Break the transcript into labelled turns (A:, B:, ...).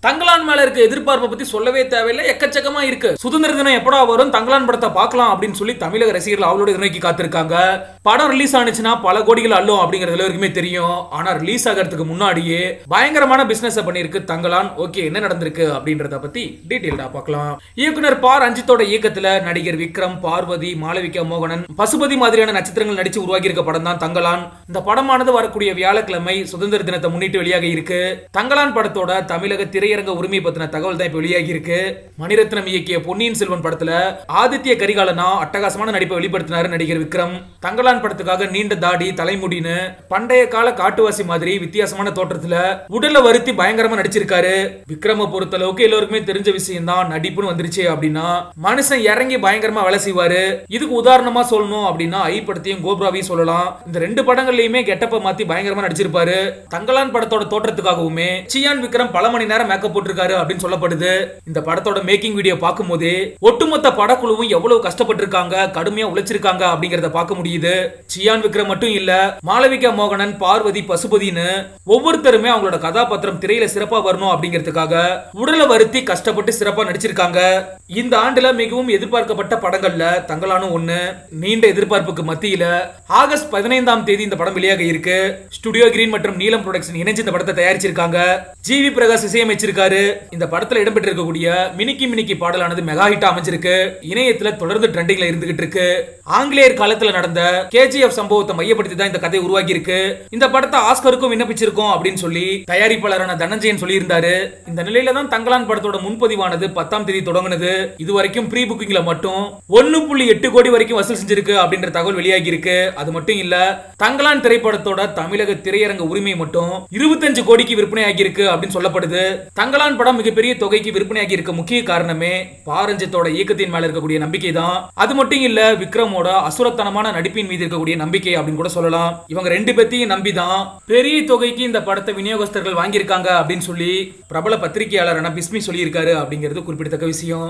A: தங்கலான் மேல இருக்க எதிர்பார்ப்பை பத்தி சொல்லவே தேவையில்லை, எக்கச்சக்கமா இருக்கு. சுதந்திர தினம் எப்படா வரும், தங்கலான் படத்தை பார்க்கலாம் அப்படின்னு சொல்லி தமிழக ரசிகர்கள் அவளோட நோக்கி காத்திருக்காங்க. படம் ரிலீஸ் ஆனிச்சுன்னா பல கோடிகள் அள்ளும் அப்படிங்கிறது எல்லாருக்குமே தெரியும். ஆனா ரிலீஸ் ஆகிறதுக்கு முன்னாடியே பயங்கரமான பிசினஸ் பண்ணிருக்கு தங்கலான். ஓகே, என்ன நடந்திருக்கு அப்படின்றத பத்தி டீடைல்டா பார்க்கலாம். இயக்குனர் பா ரஞ்சித்தோட இயக்கத்துல நடிகர் விக்ரம், பார்வதி, மாளவிகா மோகனன், பசுபதி மாதிரியான நட்சத்திரங்கள் நடிச்சு உருவாகி இருக்க படம் தான் தங்கலான். இந்த படமானது வரக்கூடிய வியாழக்கிழமை சுதந்திர தினத்தை முன்னிட்டு வெளியாக இருக்கு. தங்கலான் படத்தோட தமிழக திரையரங்க உரிமை பத்தின தகவல் தான் இப்ப வெளியாகி இருக்கு. மணிரத்னம் இயக்கிய பொன்னியின் செல்வன் படத்துல ஆதித்ய கரிகாலனா அட்டகாசமான நடிப்பை வெளிப்படுத்தினார் நடிகர் விக்ரம். தங்கலான் படத்துக்காக நீண்ட தாடி, தலைமுடின்னு பண்டைய கால காட்டுவாசி மாதிரி வித்தியாசமான தோற்றத்துல உடல்ல வருத்தி பயங்கரமா நடிச்சிருக்காரு. விக்ரம பொறுத்த அளவுக்கு எல்லாருக்குமே தெரிஞ்ச விஷயம் தான், நடிப்புன்னு வந்துருச்சு அப்படின்னா மனுஷன் இறங்கி பயங்கரமா வேலை செய்வாரு. இதுக்கு உதாரணமா சொல்லணும் அப்படின்னா ஐ படத்தையும் கோப்ராவையும் சொல்லலாம். இந்த ரெண்டு படங்கள்லயுமே கெட்டப்ப மாத்தி பயங்கரமா நடிச்சிருப்பாரு. தங்கலான் படத்தோட தோற்றத்துக்காகவுமே சியான் விக்ரம் பல மணி நேரம் மேக்கப் போட்டிருக்காரு அப்படின்னு சொல்லப்படுது. இந்த படத்தோட மேக்கிங் வீடியோ பார்க்கும்போது ஒட்டுமொத்த படக்குழுவும் எவ்வளவு கஷ்டப்பட்டிருக்காங்க, கடுமையா உழைச்சிருக்காங்க அப்படிங்கறத பார்க்க முடியுது. சியான் விக்ரம் மட்டும் இல்ல, மாளவிகா மோகனன், பார்வதி, பசுபதினு ஒவ்வொருத்தருமே அவங்களோட கதாபாத்திரம் திரையில சிறப்பா வரணும் அப்படிங்கிறதுக்காக உடலை வருத்தி கஷ்டப்பட்டு சிறப்பா நடிச்சிருக்காங்க. இந்த ஆண்டுல மிகவும் எதிர்பார்க்கப்பட்ட படங்கள்ல தங்கலானும் ஒண்ணு. நீண்ட எதிர்பார்ப்புக்கு மத்தியில ஆகஸ்ட் 15ஆம் தேதி இந்த படம் வெளியாக இருக்கு. ஸ்டுடியோ கிரீன் மற்றும் நீலம் புரொடக்ஷன் இணைஞ்சு இந்த படத்தை தயாரிச்சிருக்காங்க. ஜிவி பிரகாஷ் இசையமைச்சிருக்காரு. இந்த படத்துல இடம்பெற்றிருக்கக்கூடிய மினிக்கி மினிக்கி பாடலானது மெகா ஹிட்டா அமைஞ்சிருக்கு. இணையத்துல தொடர்ந்து ட்ரெண்டிங்ல இருந்துகிட்டு இருக்கு. ஆங்கிலேயர் காலத்துல நடந்த கேஜிஎஃப் சம்பவத்தை மையப்படுத்தி தான் இந்த கதை உருவாகி இருக்கு. இந்த படத்தை ஆஸ்கருக்கும் விண்ணப்பிச்சிருக்கோம் அப்படின்னு சொல்லி தயாரிப்பாளரான தனஞ்சயன் சொல்லி இருந்தாரு. இந்த நிலையில தான் தங்கலான் படத்தோட முன்பதிவானது 10ஆம் தேதி தொடங்குனது. இதுவரைக்கும் ப்ரீ புக்கிங்ல மட்டும் 1.8 கோடி வரைக்கும் வசூல் செஞ்சிருக்கு அப்படின்ற தகவல் வெளியாகி இருக்கு. அது மட்டும் இல்ல, தங்கலான் திரைப்படத்தோட தமிழக திரையரங்க உரிமை மட்டும் 25 கோடிக்கு விற்பனையாகி இருக்கு அப்படின்னு சொல்லப்படுது. தங்கலான் படம் மிகப்பெரிய தொகைக்கு விற்பனையாகி இருக்க முக்கிய காரணமே பாரஞ்சித்தோட இயக்கத்தின் மேல இருக்கக்கூடிய நம்பிக்கை தான். அது மட்டும் இல்ல, விக்ரமோட அசுரத்தனமான நடிப்பின் மீது இருக்கக்கூடிய நம்பிக்கை அப்படின்னு கூட சொல்லலாம். இவங்க ரெண்டு பேத்தையும் நம்பிதான் பெரிய தொகைக்கு இந்த படத்தை விநியோகஸ்தர்கள் வாங்கியிருக்காங்க அப்படின்னு சொல்லி பிரபல பத்திரிகையாளரான பிஸ்மி சொல்லியிருக்காரு அப்படிங்கிறது குறிப்பிடத்தக்க விஷயம்.